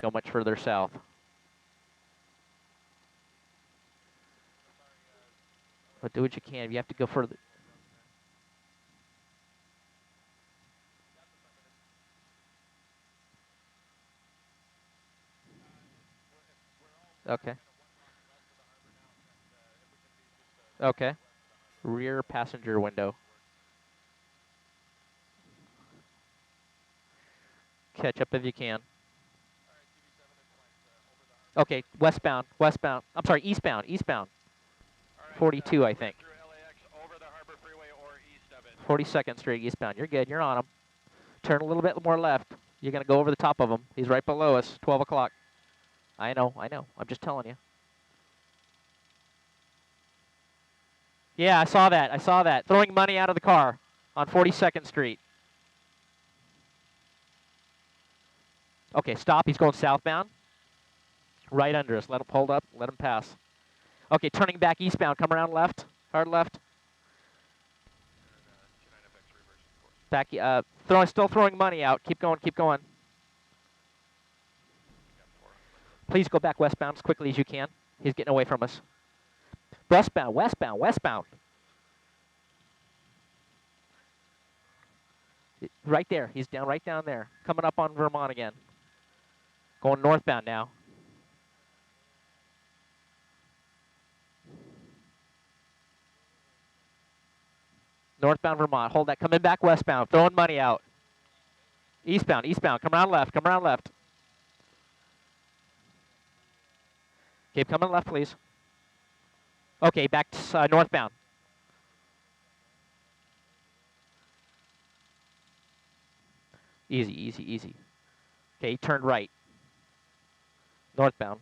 Go much further south. But do what you can. You have to go further. Okay. Okay. Rear passenger window. Catch up if you can. Okay, westbound, westbound. I'm sorry, eastbound, eastbound. 42, I think. 42nd Street eastbound. You're good. You're on him. Turn a little bit more left. You're going to go over the top of him. He's right below us. 12 o'clock. I know, I know. I'm just telling you. Yeah, I saw that. I saw that. Throwing money out of the car on 42nd Street. Okay, stop. He's going southbound. Right under us. Let him hold up. Let him pass. Okay, turning back eastbound. Come around left. Hard left. Back. Still throwing money out. Keep going. Keep going. Please go back westbound as quickly as you can. He's getting away from us. Westbound. Westbound. Westbound. Right there. He's down. Right down there. Coming up on Vermont again. Going northbound now. Northbound Vermont. Hold that. Coming back westbound. Throwing money out. Eastbound. Eastbound. Come around left. Come around left. Keep coming left, please. Okay, back to northbound. Easy, easy, easy. Okay, he turned right. Northbound.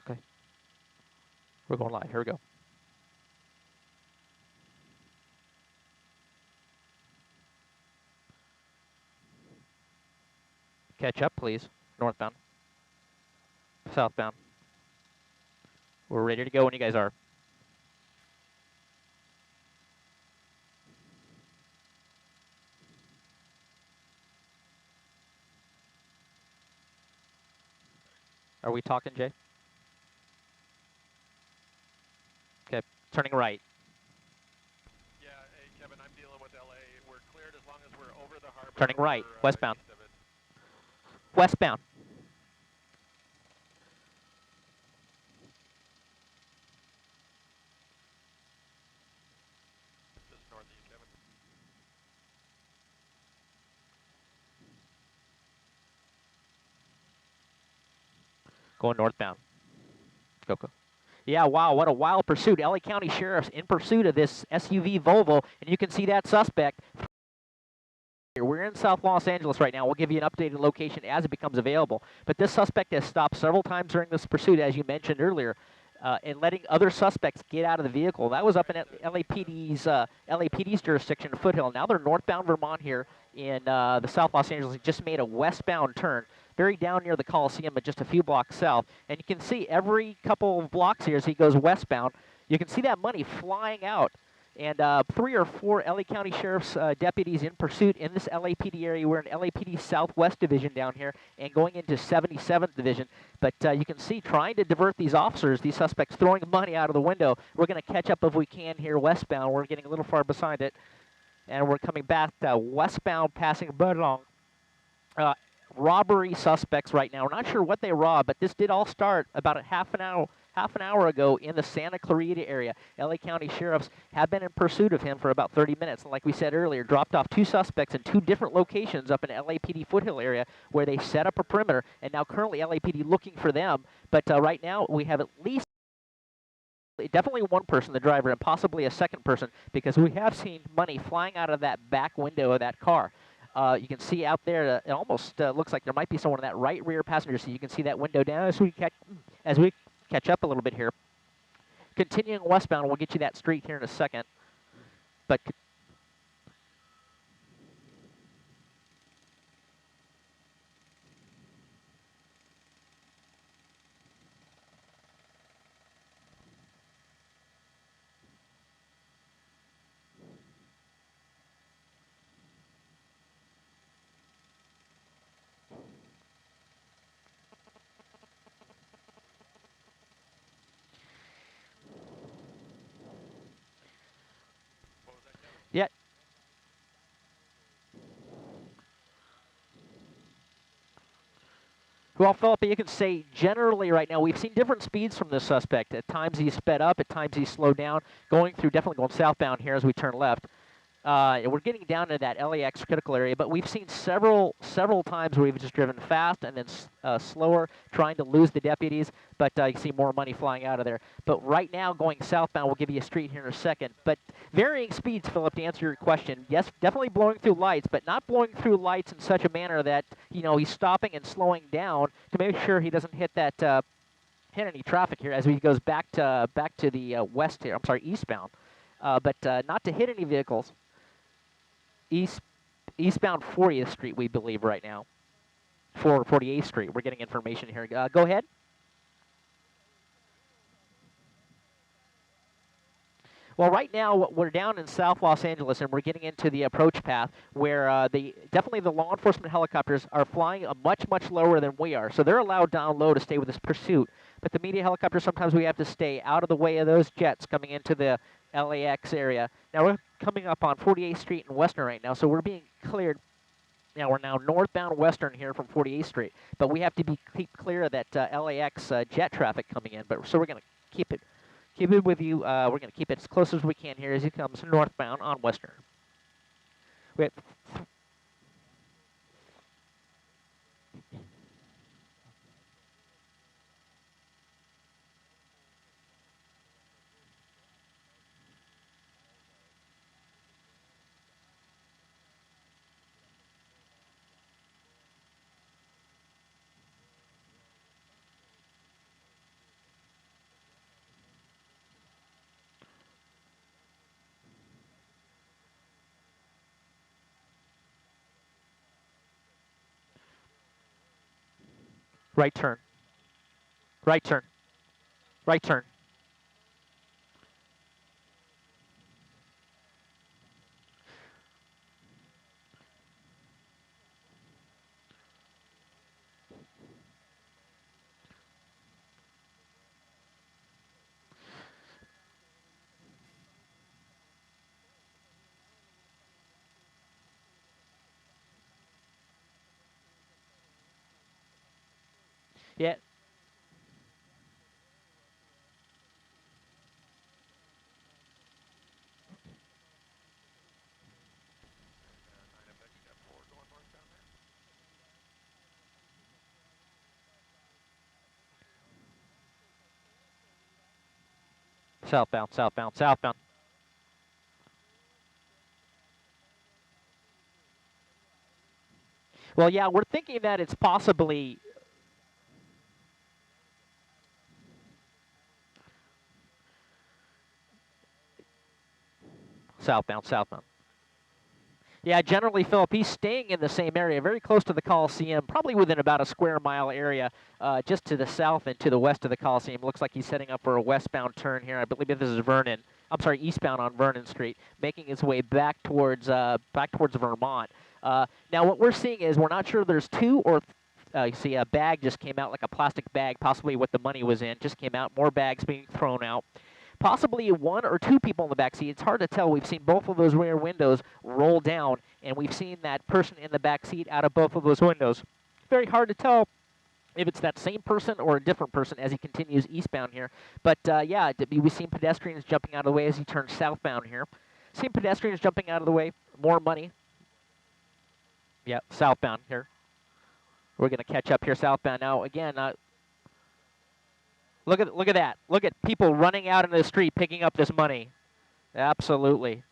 Okay. We're going live. Here we go. Catch up, please. Northbound. Southbound. We're ready to go when you guys are. Are we talking, Jay? Okay, turning right. Yeah, hey, Kevin, I'm dealing with LA. We're cleared as long as we're over the harbor. Turning right, westbound. Westbound. Just north of you, Kevin. Going northbound. Go, go. Yeah, wow, what a wild pursuit. LA County Sheriff's in pursuit of this SUV Volvo, and you can see that suspect. We're in South Los Angeles right now. We'll give you an updated location as it becomes available. But this suspect has stopped several times during this pursuit, as you mentioned earlier, and letting other suspects get out of the vehicle. That was up in LAPD's jurisdiction, Foothill. Now they're northbound Vermont here in the South Los Angeles. He just made a westbound turn, very down near the Coliseum, but just a few blocks south. And you can see every couple of blocks here as he goes westbound, you can see that money flying out. And 3 or 4 LA County Sheriff's deputies in pursuit in this LAPD area. We're in LAPD Southwest Division down here and going into 77th Division. But you can see trying to divert these officers, these suspects throwing money out of the window. We're going to catch up if we can here westbound. We're getting a little far behind it. And we're coming back westbound, passing Budlong. Robbery suspects right now. We're not sure what they robbed, but this did all start about a half an hour ago in the Santa Clarita area. LA County Sheriffs have been in pursuit of him for about 30 minutes. And like we said earlier, dropped off 2 suspects in 2 different locations up in LAPD Foothill area where they set up a perimeter. And now currently LAPD looking for them. But right now we have at least definitely one person, the driver, and possibly a second person, because we have seen money flying out of that back window of that car. You can see out there, it almost looks like there might be someone in that right rear passenger seat. You can see that window down as we catch up a little bit here. Continuing westbound, we'll get you that street here in a second. But Well, Philip, you can say generally right now we've seen different speeds from this suspect. At times he's sped up, at times he's slowed down, definitely going southbound here as we turn left. We're getting down to that LAX critical area, but we've seen several times where we've just driven fast and then slower, trying to lose the deputies, but you see more money flying out of there. But right now, going southbound, we'll give you a street here in a second. But varying speeds, Philip, to answer your question. Yes, definitely blowing through lights, but not blowing through lights in such a manner that, he's stopping and slowing down to make sure he doesn't hit that, hit any traffic here as he goes back to the west here. I'm sorry, eastbound. But not to hit any vehicles. Eastbound 40th Street, we believe right now, for 48th Street. We're getting information here. Go ahead. Well, right now we're down in South Los Angeles, and we're getting into the approach path where definitely the law enforcement helicopters are flying much lower than we are. So they're allowed down low to stay with this pursuit. But the media helicopters, sometimes we have to stay out of the way of those jets coming into the LAX area. Now we're coming up on 48th Street and Western right now, so we're being cleared. Now we're northbound Western here from 48th Street, but we have to keep clear of that LAX jet traffic coming in. But so we're going to keep it with you. We're going to keep it as close as we can here as it comes northbound on Western. We have, right turn, right turn, right turn. Yeah. And 9FX got 4 going northbound there. Southbound, southbound, southbound. Well, yeah, we're thinking that it's possibly southbound, southbound. Yeah, generally, Philip, he's staying in the same area, very close to the Coliseum, probably within about a square mile area, just to the south and to the west of the Coliseum. Looks like he's setting up for a westbound turn here. I believe this is Vernon. I'm sorry, eastbound on Vernon Street, making his way back towards Vermont. Now, what we're seeing is we're not sure there's two or you see a bag just came out, like a plastic bag, possibly what the money was in, just came out. More bags being thrown out. Possibly one or two people in the back seat. It's hard to tell. We've seen both of those rear windows roll down, and we've seen that person in the back seat out of both of those windows. Very hard to tell if it's that same person or a different person as he continues eastbound here. But yeah, we've seen pedestrians jumping out of the way as he turns southbound here. Seen pedestrians jumping out of the way. More money. Yeah, southbound here. We're going to catch up here southbound. Now, again, look at that. Look at people running out into the street picking up this money. Absolutely.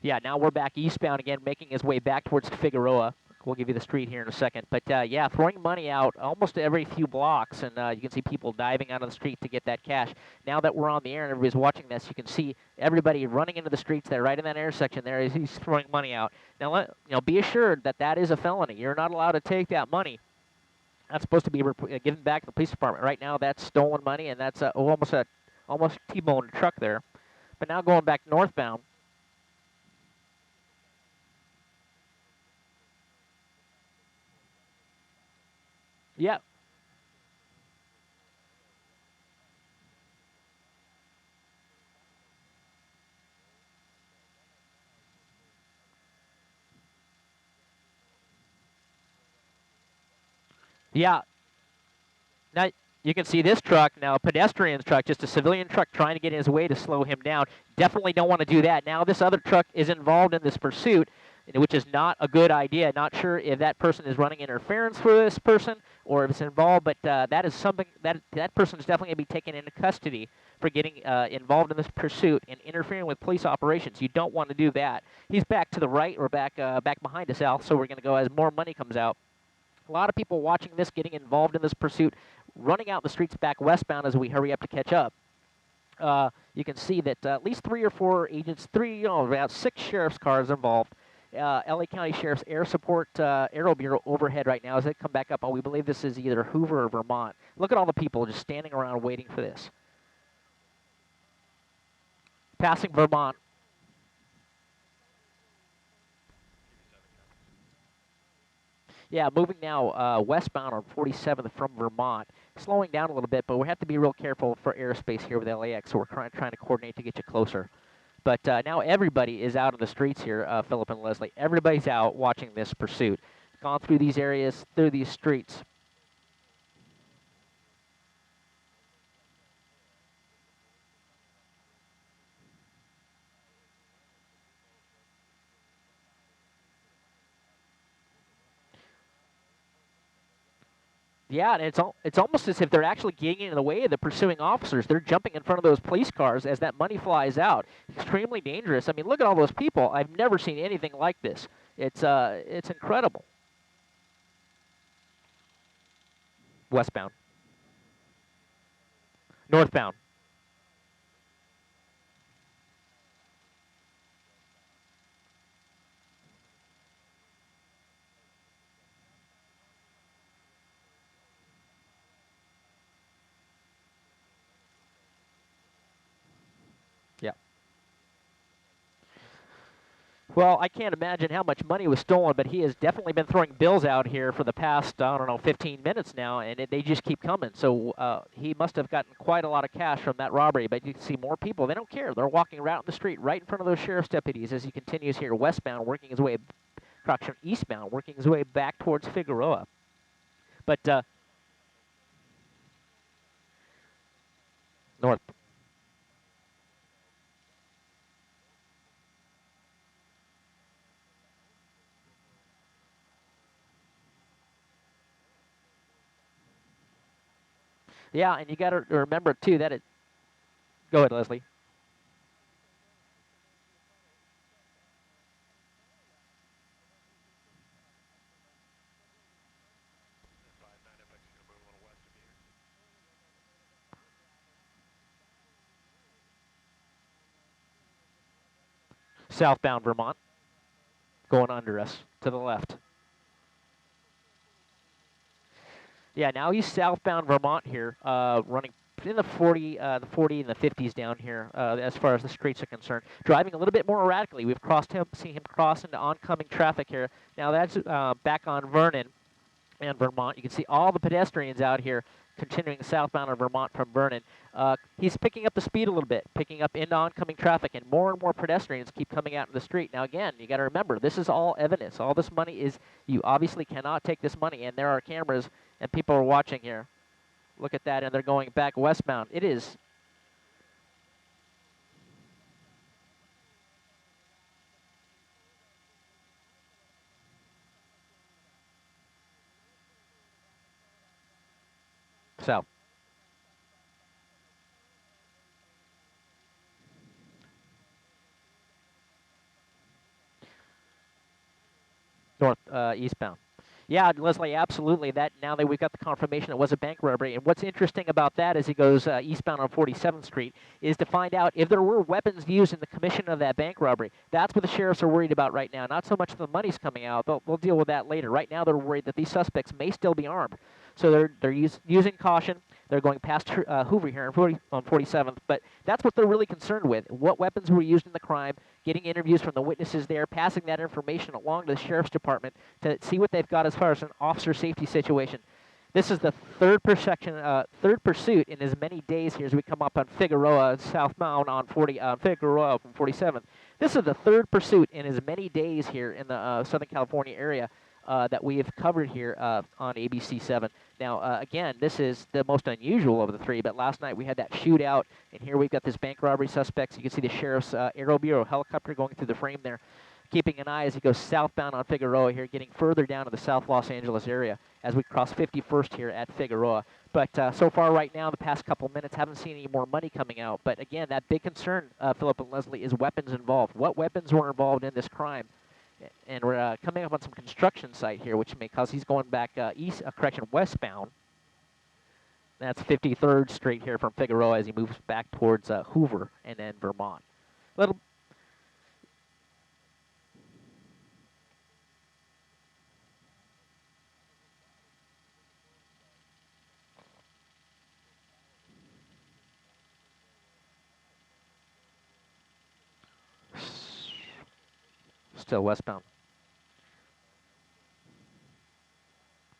Yeah, now we're back eastbound again, making his way back towards Figueroa. We'll give you the street here in a second. But yeah, throwing money out almost every few blocks, and you can see people diving out of the street to get that cash. Now that we're on the air and everybody's watching this, you can see everybody running into the streets there, right in that intersection there, as he's throwing money out. Now, be assured that that is a felony. You're not allowed to take that money. That's supposed to be given back to the police department. Right now, that's stolen money, and that's almost T-boned truck there. But now going back northbound. Yeah. Yeah. Now, you can see this truck, now a pedestrian's truck, just a civilian truck trying to get in his way to slow him down. Definitely don't want to do that. Now this other truck is involved in this pursuit, which is not a good idea. Not sure if that person is running interference for this person or if it's involved, but that is something that person is definitely going to be taken into custody for getting involved in this pursuit and interfering with police operations. You don't want to do that. He's back to the right or back behind us, Al, so we're going to go as more money comes out. A lot of people watching this, getting involved in this pursuit, running out the streets back westbound as we hurry up to catch up. You can see that at least 3 or 4 agents, about 6 sheriff's cars involved. LA County Sheriff's Air Support Aero Bureau overhead right now as they come back up. We believe this is either Hoover or Vermont. Look at all the people just standing around waiting for this. Passing Vermont. Yeah, moving now westbound on 47th from Vermont. Slowing down a little bit, but we have to be real careful for airspace here with LAX, so we're trying to coordinate to get you closer. But now everybody is out in the streets here, Philip and Leslie. Everybody's out watching this pursuit. Gone through these areas, through these streets. Yeah, and it's almost as if they're actually getting in the way of the pursuing officers. They're jumping in front of those police cars as that money flies out. Extremely dangerous. I mean, look at all those people. I've never seen anything like this. It's incredible. Westbound. Northbound. Yeah. Well, I can't imagine how much money was stolen, but he has definitely been throwing bills out here for the past, I don't know, 15 minutes now, and they just keep coming. So he must have gotten quite a lot of cash from that robbery, but you can see more people. They don't care. They're walking around the street right in front of those sheriff's deputies as he continues here westbound, working his way, eastbound, working his way back towards Figueroa. But north. Yeah, and you got to remember, too, that it... Go ahead, Leslie. Southbound Vermont, going under us to the left. Yeah, now he's southbound Vermont here, running in the 40 and the 50s down here as far as the streets are concerned. Driving a little bit more erratically. We've seen him cross into oncoming traffic here. Now that's back on Vernon and Vermont. You can see all the pedestrians out here continuing southbound on Vermont from Vernon. He's picking up the speed a little bit, picking up into oncoming traffic, and more pedestrians keep coming out in the street. Now, again, you got to remember, this is all evidence. All this money is, you obviously cannot take this money, and there are cameras, and people are watching here. Look at that, and they're going back westbound. It is... south. North, eastbound. Yeah, Leslie, absolutely. That now that we've got the confirmation it was a bank robbery, and what's interesting about that as he goes eastbound on 47th Street is to find out if there were weapons used in the commission of that bank robbery. That's what the sheriffs are worried about right now. Not so much the money's coming out. They'll deal with that later. Right now, they're worried that these suspects may still be armed. So they're using caution. They're going past Hoover here on 47th, but that's what they're really concerned with. What weapons were used in the crime, getting interviews from the witnesses there, passing that information along to the sheriff's department to see what they've got as far as an officer safety situation. This is the third pursuit in as many days here as we come up on Figueroa, southbound on Figueroa from 47th. This is the third pursuit in as many days here in the Southern California area. that we have covered here on ABC7. Now, again, this is the most unusual of the three, but last night we had that shootout, and here we've got this bank robbery suspect. So you can see the sheriff's Aero Bureau helicopter going through the frame there, keeping an eye as he goes southbound on Figueroa here, getting further down to the South Los Angeles area as we cross 51st here at Figueroa. But so far right now, the past couple minutes, haven't seen any more money coming out. But again, that big concern, Philip and Leslie, is weapons involved. What weapons were involved in this crime? And we're coming up on some construction site here, which may cause he's going back westbound. That's 53rd Street here from Figueroa as he moves back towards Hoover and then Vermont. Little still westbound.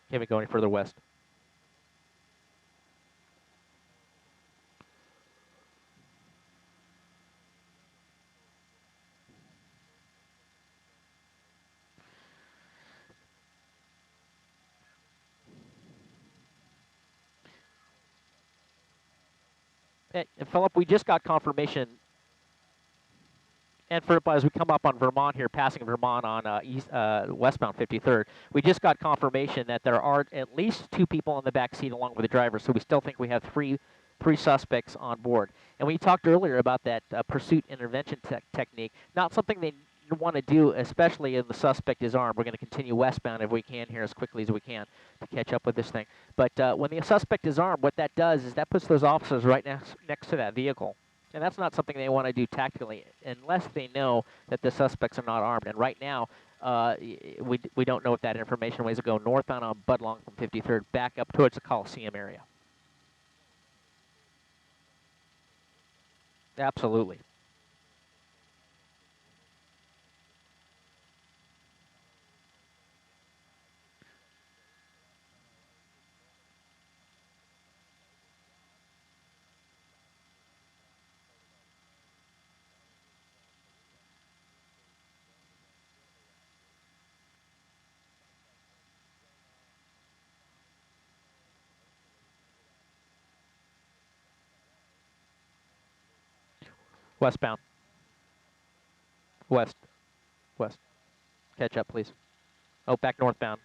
Can't we go any further west? And Philip, we just got confirmation. And for as we come up on Vermont here, passing Vermont on westbound 53rd, we just got confirmation that there are at least 2 people in the back seat along with the driver. So we still think we have three suspects on board. And we talked earlier about that pursuit intervention technique. Not something they want to do, especially if the suspect is armed. We're going to continue westbound if we can here as quickly as we can to catch up with this thing. But when the suspect is armed, what that does is that puts those officers right next to that vehicle. And that's not something they want to do tactically unless they know that the suspects are not armed. And right now, we don't know if that information. Ways to go northbound on Budlong from 53rd, back up towards the Coliseum area. Absolutely. Westbound. West. West. Catch up, please. Oh, back northbound.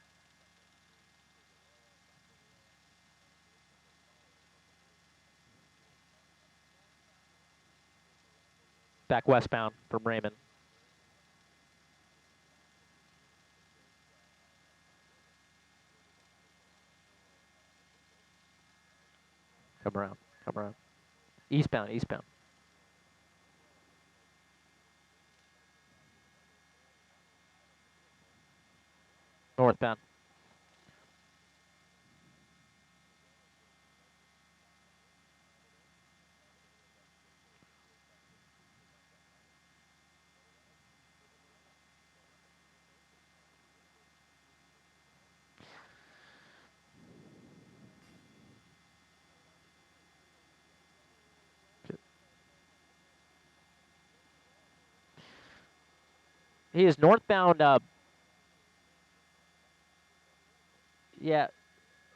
Back westbound from Raymond. Come around. Come around. Eastbound. Eastbound. Northbound. He is northbound. Yeah,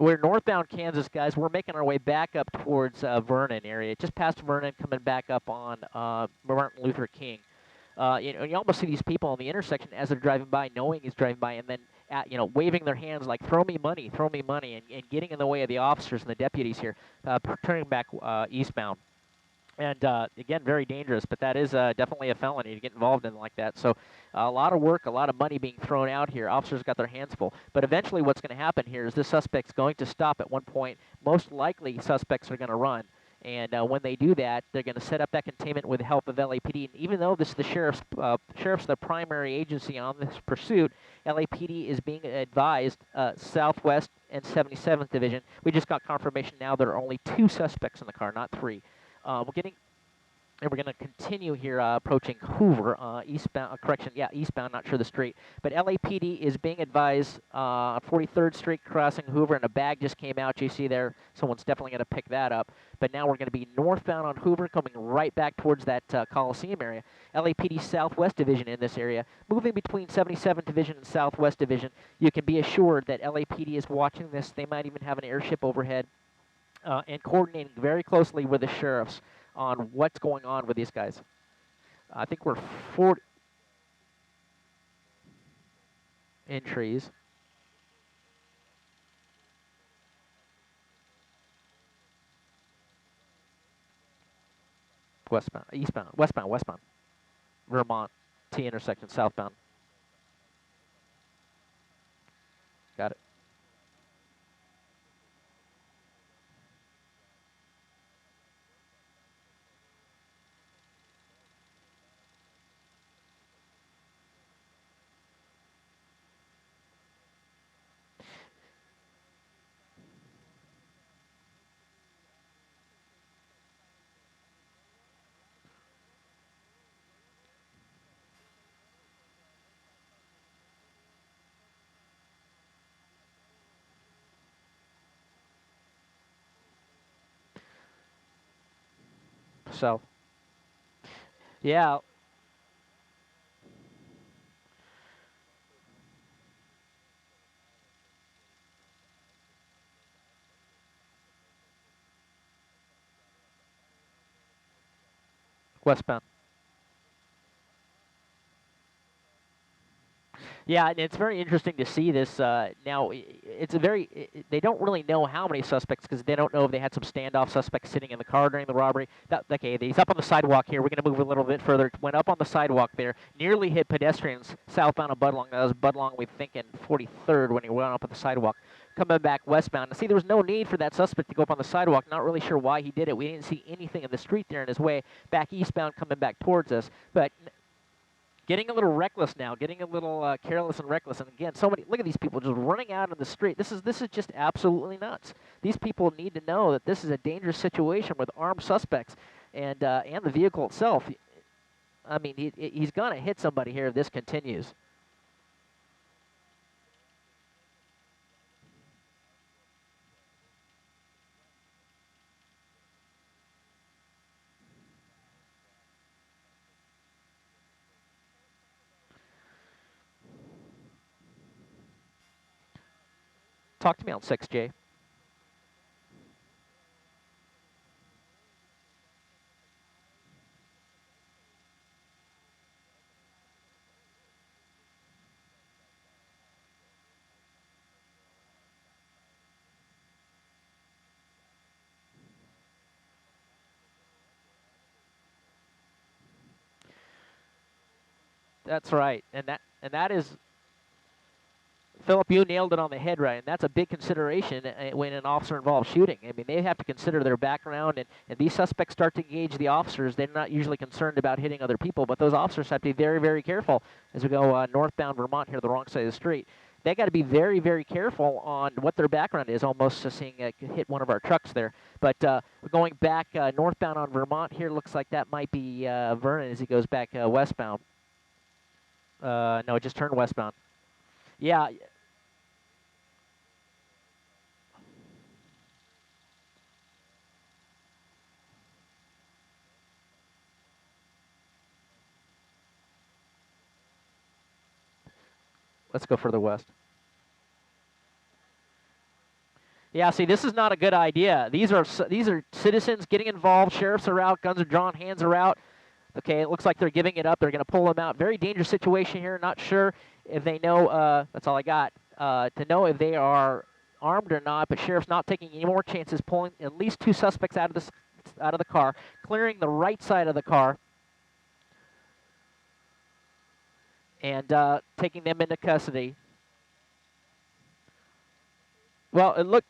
we're northbound Kansas, guys. We're making our way back up towards Vernon area, just past Vernon, coming back up on Martin Luther King. You almost see these people on the intersection as they're driving by, knowing he's driving by, and then waving their hands like "throw me money," and getting in the way of the officers and the deputies here, turning back eastbound. And again, very dangerous, but that is definitely a felony to get involved in like that. So a lot of work, a lot of money being thrown out here. Officers got their hands full. But eventually what's going to happen here is this suspect's going to stop at one point. Most likely suspects are going to run. And when they do that, they're going to set up that containment with the help of LAPD. And even though this is the sheriff's the primary agency on this pursuit, LAPD is being advised, Southwest and 77th Division. We just got confirmation now there are only 2 suspects in the car, not 3. We're getting And we're going to continue here approaching Hoover, eastbound, correction, yeah, eastbound, not sure the street. But LAPD is being advised, 43rd Street crossing Hoover, and a bag just came out. You see there, someone's definitely going to pick that up. But now we're going to be northbound on Hoover, coming right back towards that Coliseum area. LAPD Southwest Division in this area, moving between 77th Division and Southwest Division. You can be assured that LAPD is watching this. They might even have an airship overhead. And coordinating very closely with the sheriffs on what's going on with these guys. I think we're 40 in trees. Westbound, eastbound, westbound. Vermont, T intersection, southbound. Got it. So, yeah, westbound. Yeah, and it's very interesting to see this. Now, it's a very, they don't really know how many suspects because they don't know if they had some standoff suspects sitting in the car during the robbery. Okay, he's up on the sidewalk here. We're going to move a little bit further. Went up on the sidewalk there, nearly hit pedestrians southbound of Budlong. That was Budlong, we think, in 43rd when he went up on the sidewalk. Coming back westbound. See, there was no need for that suspect to go up on the sidewalk. Not really sure why he did it. We didn't see anything in the street there in his way. Back eastbound, coming back towards us. But getting a little reckless now, getting a little careless and reckless. And again, so many, look at these people just running out on the street. This is just absolutely nuts. These people need to know that this is a dangerous situation with armed suspects and the vehicle itself. I mean, he's going to hit somebody here if this continues. Talk to me on 6J. That's right, and that is Philip, you nailed it on the head, right? And that's a big consideration when an officer involves shooting. I mean, they have to consider their background, and these suspects start to engage the officers. They're not usually concerned about hitting other people, but those officers have to be very, very careful as we go northbound Vermont here, the wrong side of the street. They got to be very, very careful on what their background is, almost seeing hit one of our trucks there. But going back northbound on Vermont here, looks like that might be Vernon as he goes back westbound. No, it just turned westbound. Yeah, let's go further west. Yeah, see, this is not a good idea. These are citizens getting involved. Sheriffs are out. Guns are drawn. Hands are out. Okay, it looks like they're giving it up. They're going to pull them out. Very dangerous situation here. Not sure if they know. That's all I got. To know if they are armed or not. But sheriff's not taking any more chances. Pulling at least two suspects out of the car, clearing the right side of the car, and taking them into custody. Well, it looked.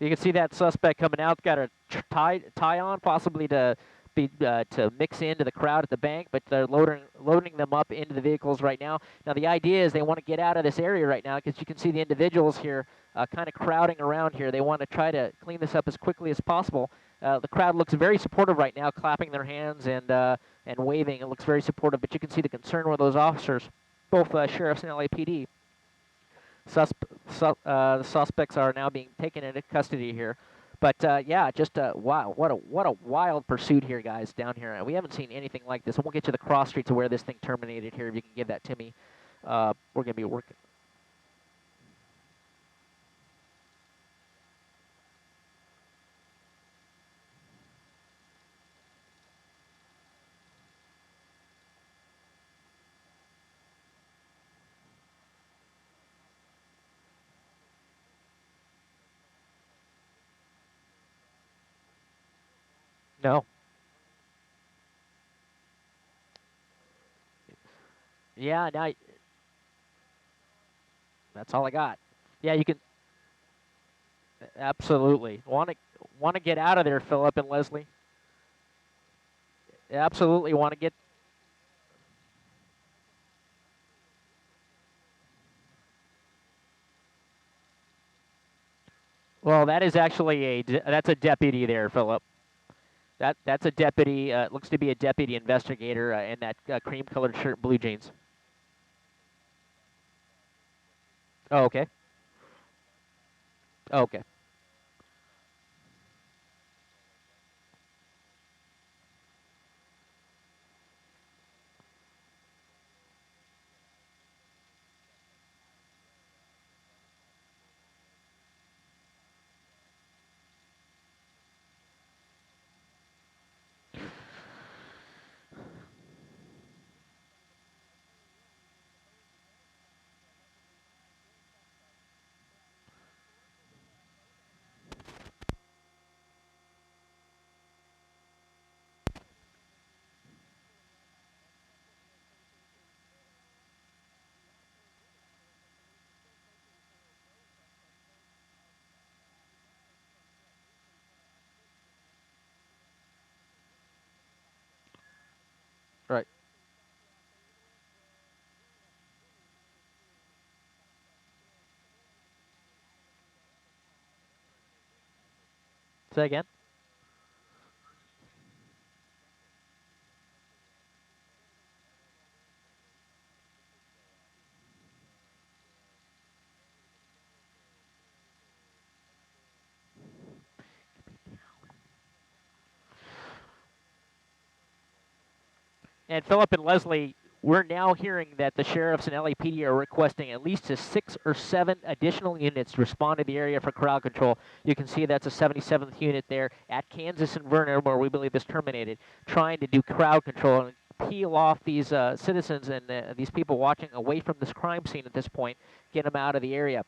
You can see that suspect coming out, got a tie on, possibly to to mix into the crowd at the bank, but they're loading them up into the vehicles right now. Now the idea is they want to get out of this area right now because you can see the individuals here kind of crowding around here. They want to try to clean this up as quickly as possible. The crowd looks very supportive right now, clapping their hands and waving. It looks very supportive, but you can see the concern with those officers, both sheriffs and LAPD. The suspects are now being taken into custody here. But yeah, just wow, what a wild pursuit here, guys, down here. We haven't seen anything like this. And we'll get to the cross streets of where this thing terminated here. If you can give that to me, we're gonna be working. No. Yeah. Now that's all I got. Yeah, you can absolutely want to get out of there, Philip and Leslie. Absolutely want to get. Well, that is actually that's a deputy there, Philip. That's a deputy. Looks to be a deputy investigator in that cream-colored shirt, and blue jeans. Oh, okay. Oh, okay. Right. Say again. And Philip and Leslie, we're now hearing that the sheriffs and LAPD are requesting at least 6 or 7 additional units to respond to the area for crowd control. You can see that's a 77th unit there at Kansas and Vernon, where we believe this terminated, trying to do crowd control and peel off these citizens and these people watching away from this crime scene at this point, get them out of the area.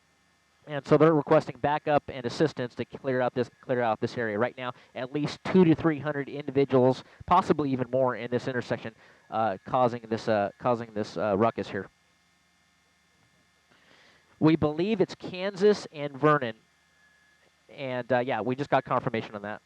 And so they're requesting backup and assistance to clear out this area right now. At least 200 to 300 individuals, possibly even more, in this intersection, causing this ruckus here. We believe it's Kansas and Vernon, and yeah, we just got confirmation on that.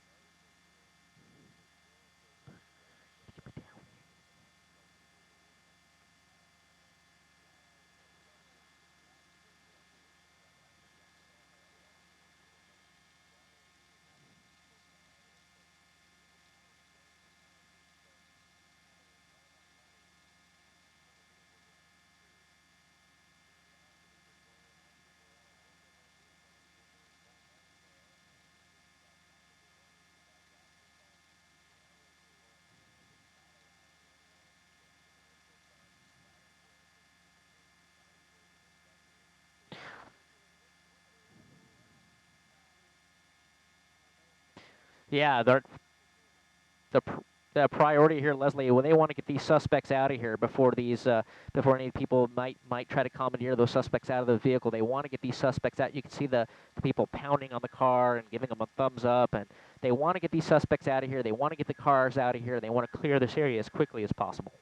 Yeah, the the priority here, Leslie, when they want to get these suspects out of here before before any people might try to commandeer those suspects out of the vehicle. They want to get these suspects out. You can see the people pounding on the car and giving them a thumbs up, and they want to get these suspects out of here. They want to get the cars out of here. They want to clear this area as quickly as possible.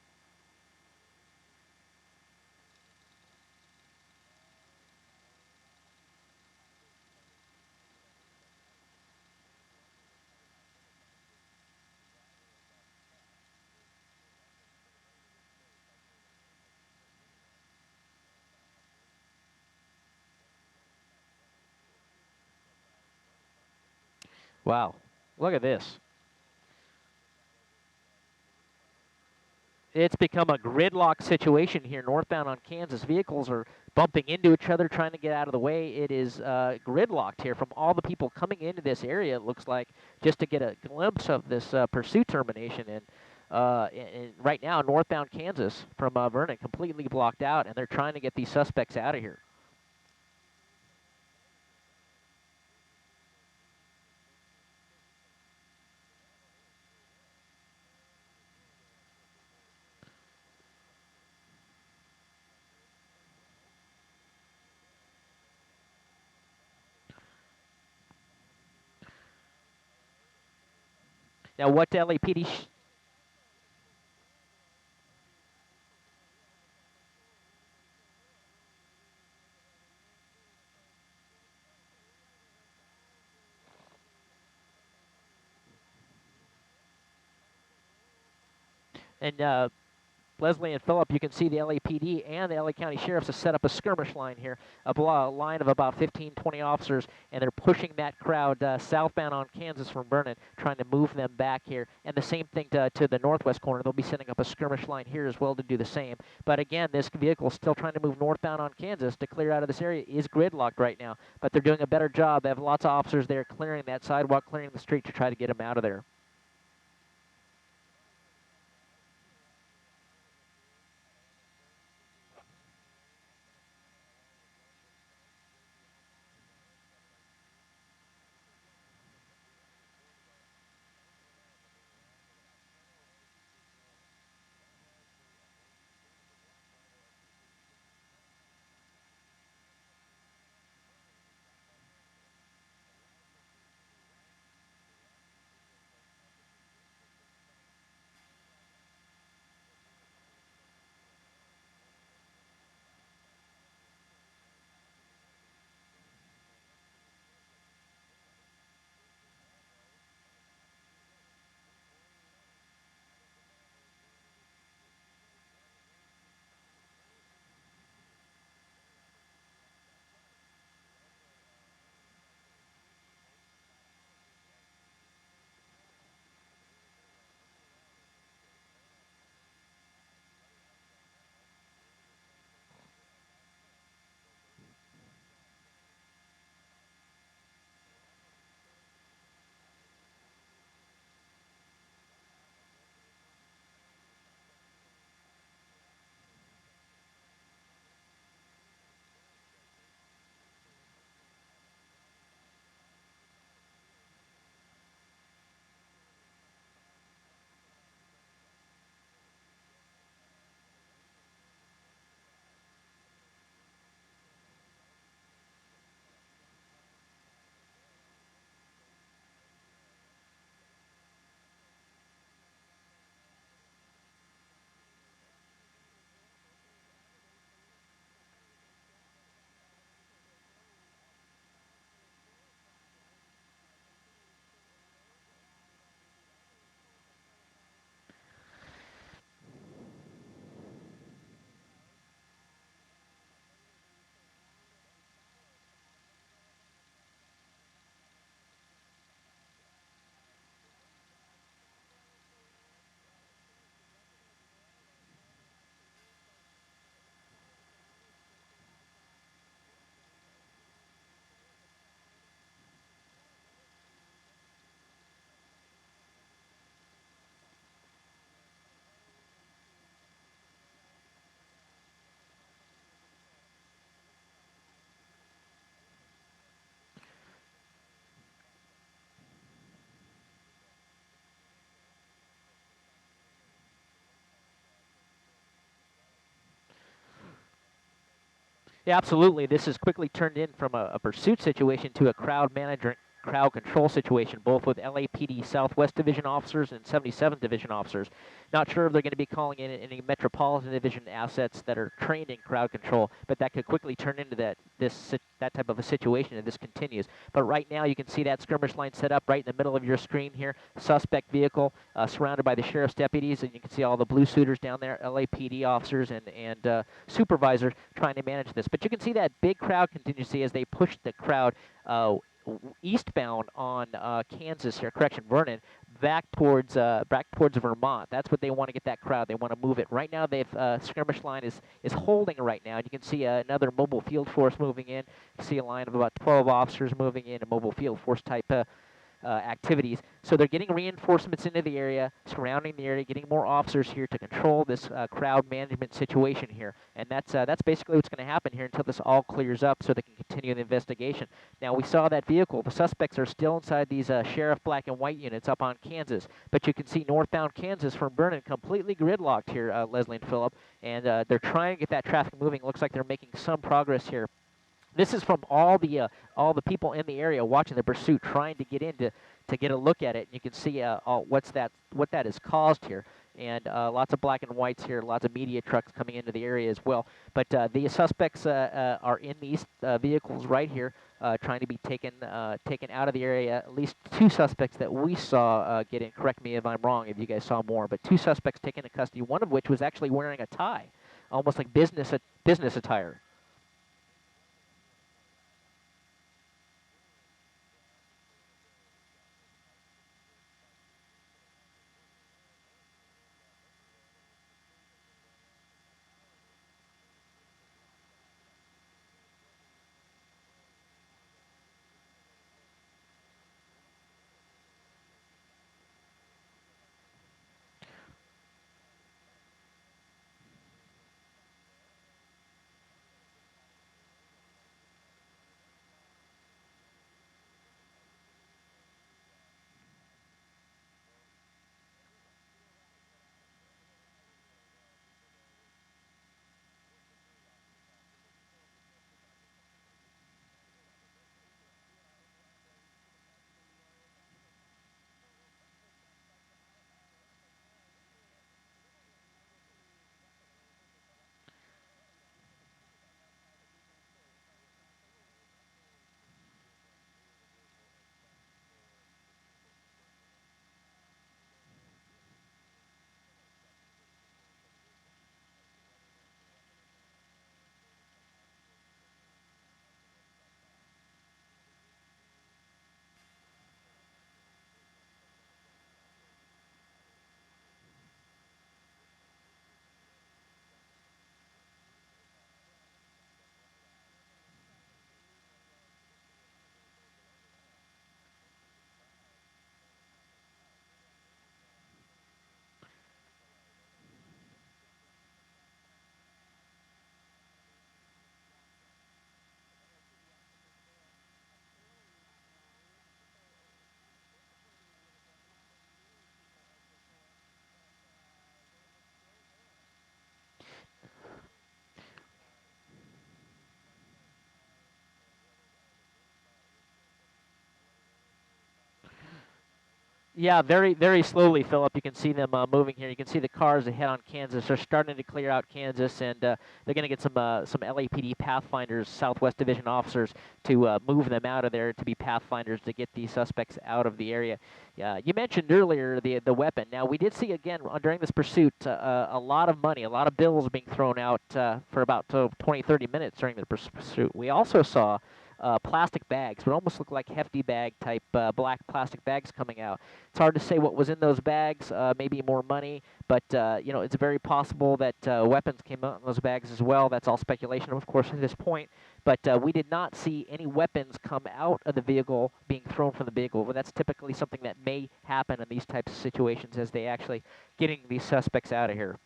Wow. Look at this. It's become a gridlock situation here northbound on Kansas. Vehicles are bumping into each other, trying to get out of the way. It is gridlocked here from all the people coming into this area, it looks like, just to get a glimpse of this pursuit termination. And right now, northbound Kansas from Vernon completely blocked out, and they're trying to get these suspects out of here. Now, what LAPD and Leslie and Phillip, you can see the LAPD and the LA County Sheriffs have set up a skirmish line here, a line of about 15, 20 officers, and they're pushing that crowd southbound on Kansas from Vernon, trying to move them back here. And the same thing to the northwest corner. They'll be setting up a skirmish line here as well to do the same. But again, this vehicle is still trying to move northbound on Kansas to clear out of this area. It is gridlocked right now, but they're doing a better job. They have lots of officers there clearing that sidewalk, clearing the street to try to get them out of there. Yeah, absolutely. This has quickly turned in from a pursuit situation to a crowd control situation, both with LAPD Southwest Division officers and 77th Division officers. Not sure if they're going to be calling in any Metropolitan Division assets that are trained in crowd control, but that could quickly turn into that type of a situation if this continues. But right now, you can see that skirmish line set up right in the middle of your screen here. Suspect vehicle surrounded by the sheriff's deputies, and you can see all the blue suiters down there, LAPD officers and supervisors trying to manage this. But you can see that big crowd contingency as they push the crowd eastbound on Kansas here, correction, Vernon, back towards Vermont. That's what they want to get that crowd. They want to move it. Right now, they've skirmish line is holding right now. And you can see another mobile field force moving in. You see a line of about 12 officers moving in, a mobile field force type activities. So they're getting reinforcements into the area, surrounding the area, getting more officers here to control this crowd management situation here. And that's basically what's going to happen here until this all clears up so they can continue the investigation. Now, we saw that vehicle. The suspects are still inside these sheriff black and white units up on Kansas. But you can see northbound Kansas from Vernon completely gridlocked here, Leslie and Phillip. And they're trying to get that traffic moving. Looks like they're making some progress here. This is from all the people in the area watching the pursuit, trying to get in to get a look at it. And you can see what that has caused here, and lots of black and whites here, lots of media trucks coming into the area as well. But the suspects are in these vehicles right here, trying to be taken out of the area. At least 2 suspects that we saw get in. Correct me if I'm wrong, if you guys saw more, but 2 suspects taken into custody. One of which was actually wearing a tie, almost like business attire. Yeah, very, very slowly, Philip. You can see them moving here. You can see the cars ahead on Kansas. They're starting to clear out Kansas, and they're going to get some LAPD Pathfinders, Southwest Division officers, to move them out of there to be Pathfinders to get these suspects out of the area. You mentioned earlier the weapon. Now, we did see again during this pursuit a lot of money, a lot of bills being thrown out for about 20, 30 minutes during the pursuit. We also saw plastic bags, what almost look like hefty bag type black plastic bags coming out. It's hard to say what was in those bags, maybe more money, but it's very possible that weapons came out in those bags as well. That's all speculation, of course, at this point. But we did not see any weapons come out of the vehicle being thrown from the vehicle. Well, that's typically something that may happen in these types of situations as they actually getting these suspects out of here.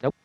Nope.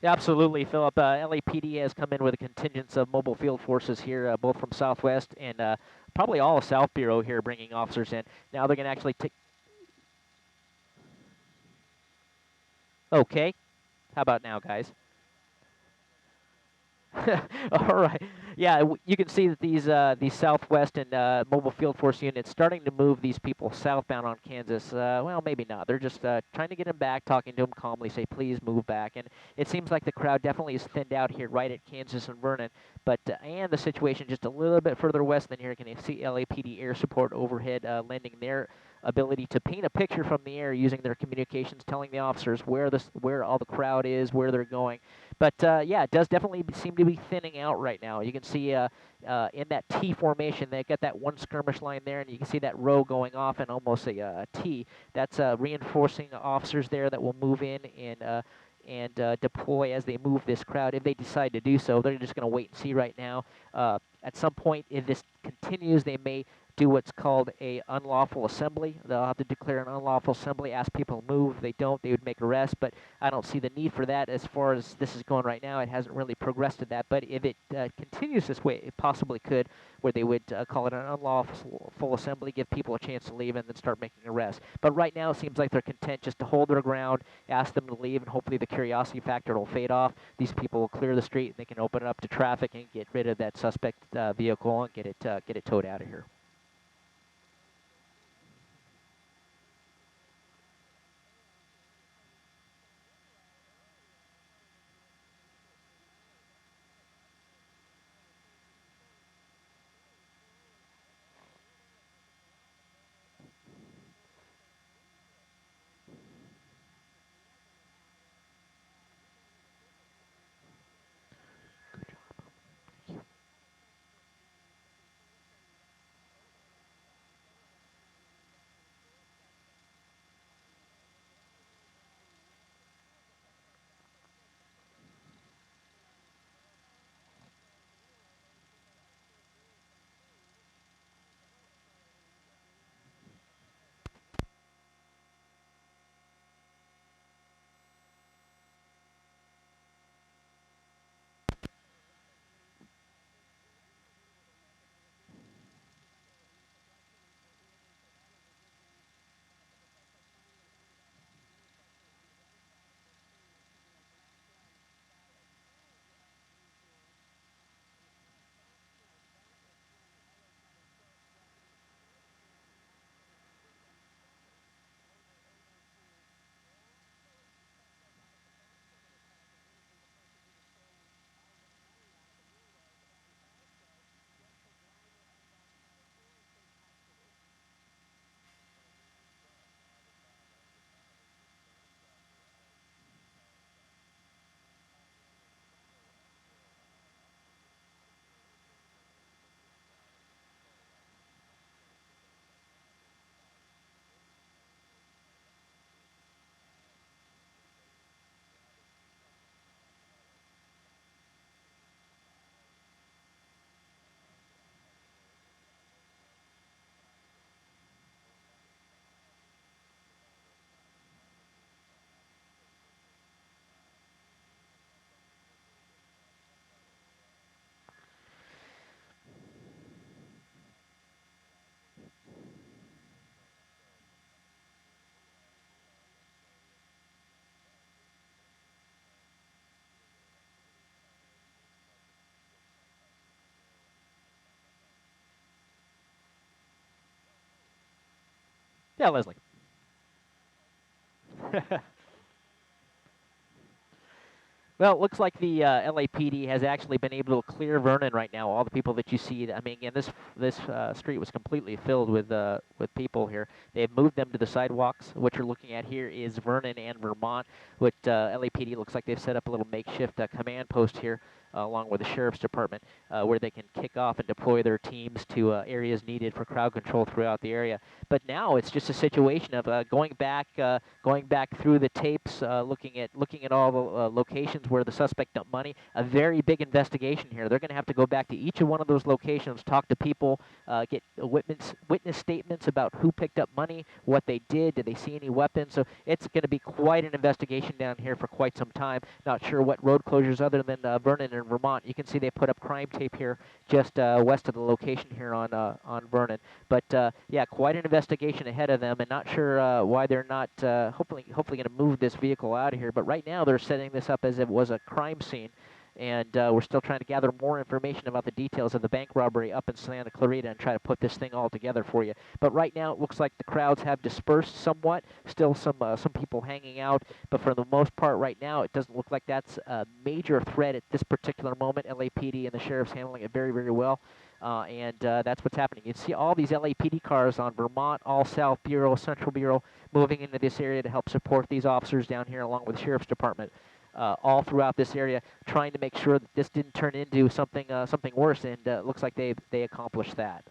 Absolutely, Philip. LAPD has come in with a contingent of mobile field forces here, both from Southwest and probably all of South Bureau here, bringing officers in. Now they're going to actually take. Okay, how about now, guys? All right. Yeah, you can see that these Southwest and mobile field force units starting to move these people southbound on Kansas. Well, maybe not. They're just trying to get them back, talking to them calmly, say, please move back. And it seems like the crowd definitely is thinned out here right at Kansas and Vernon. But and the situation just a little bit further west than here. Can you see LAPD air support overhead lending their ability to paint a picture from the air using their communications, telling the officers where all the crowd is, where they're going. But yeah, it does definitely seem to be thinning out right now. You can see in that T formation, they got that one skirmish line there, and you can see that row going off in almost a T. That's reinforcing officers there that will move in and deploy as they move this crowd. If they decide to do so, they're just going to wait and see right now. At some point, if this continues, they may do what's called a unlawful assembly. They'll have to declare an unlawful assembly, ask people to move. If they don't, they would make arrests, but I don't see the need for that as far as this is going right now. It hasn't really progressed to that, but if it continues this way, it possibly could, where they would call it an unlawful assembly, give people a chance to leave, and then start making arrests. But right now, it seems like they're content just to hold their ground, ask them to leave, and hopefully the curiosity factor will fade off. These people will clear the street, and they can open it up to traffic and get rid of that suspect vehicle and get it towed out of here. Yeah, Leslie. Well, it looks like the LAPD has actually been able to clear Vernon right now. All the people that you see, I mean, again, this street was completely filled with people here. They've moved them to the sidewalks. What you're looking at here is Vernon and Vermont, which LAPD looks like they've set up a little makeshift command post here. along with the sheriff's department, where they can kick off and deploy their teams to areas needed for crowd control throughout the area. But now it's just a situation of going back through the tapes, looking at all the locations where the suspect dumped money. A very big investigation here. They're going to have to go back to each of one of those locations, talk to people, get witness statements about who picked up money, what they did they see any weapons. So it's going to be quite an investigation down here for quite some time. Not sure what road closures other than Vernon and Vermont. You can see they put up crime tape here just west of the location here on Vernon. But yeah, quite an investigation ahead of them, and not sure why they're not hopefully going to move this vehicle out of here. But right now they're setting this up as if it was a crime scene, and we're still trying to gather more information about the details of the bank robbery up in Santa Clarita and try to put this thing all together for you. But right now it looks like the crowds have dispersed somewhat. Still some people hanging out, but for the most part right now it doesn't look like that's a major threat at this particular moment. LAPD and the sheriff's handling it very, very well. And that's what's happening. You see all these LAPD cars on Vermont, All South Bureau, Central Bureau, moving into this area to help support these officers down here, along with the Sheriff's Department, all throughout this area, trying to make sure that this didn't turn into something worse. And it looks like they accomplished that.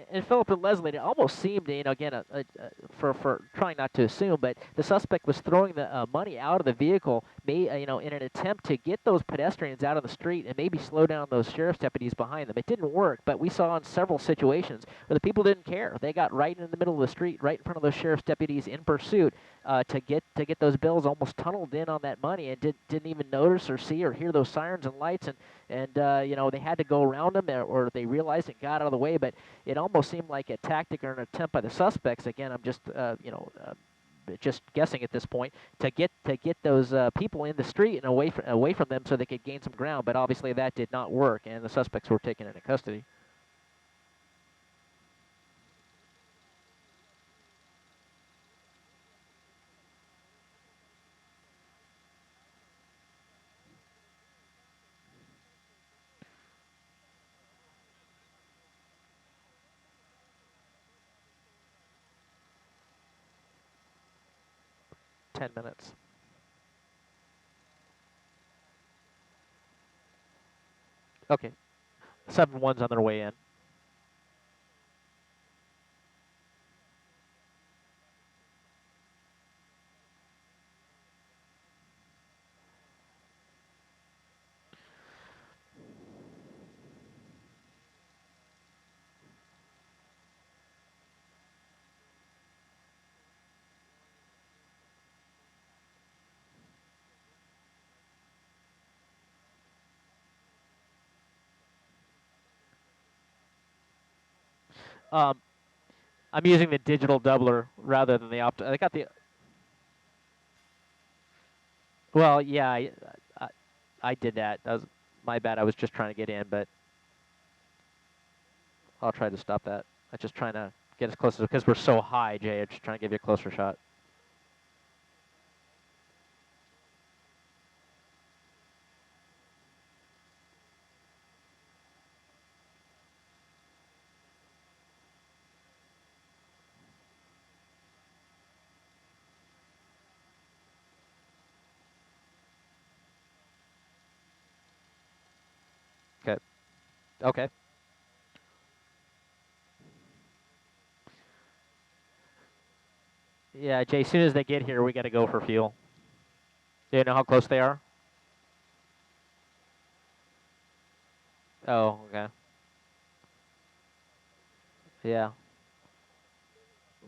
And Philip and Leslie, it almost seemed, again, for trying not to assume, but the suspect was throwing the money out of the vehicle, in an attempt to get those pedestrians out of the street and maybe slow down those sheriff's deputies behind them. It didn't work, but we saw in several situations where the people didn't care. They got right in the middle of the street, right in front of those sheriff's deputies in pursuit to get those bills, almost tunneled in on that money, and didn't even notice or see or hear those sirens and lights, and they had to go around them, or they realized and got out of the way. But it almost seemed like a tactic or an attempt by the suspects. Again, I'm just guessing at this point, to get those people in the street and away from them so they could gain some ground. But obviously that did not work, and the suspects were taken into custody. $10. Okay, 7-1's on their way in. Um, I'm using the digital doubler rather than the I got the. Well, yeah, I, I did that. That was my bad. I was just trying to get in, but I'll try to stop that. I'm just trying to get as close as, because we're so high, Jay. I'm just trying to give you a closer shot. Okay. Okay. Yeah, Jay, as soon as they get here, we got to go for fuel. Do you know how close they are? Oh, okay. Yeah.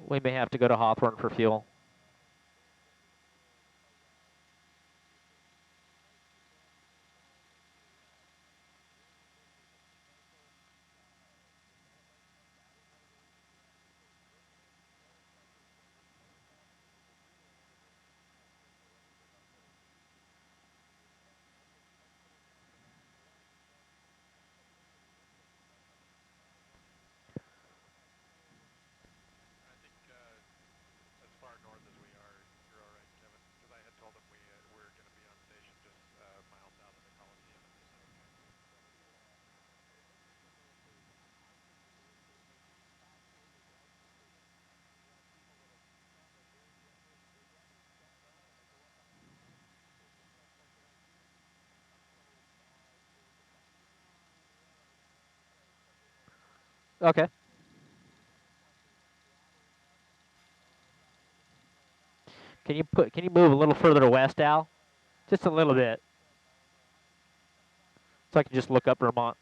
We may have to go to Hawthorne for fuel. I think as far north as we are, you're all right, Kevin, because I had told them we're going to be on station just miles south of the Coliseum, and they said okay. Okay. Can you move a little further west, Al? Just a little bit. So I can just look up Vermont.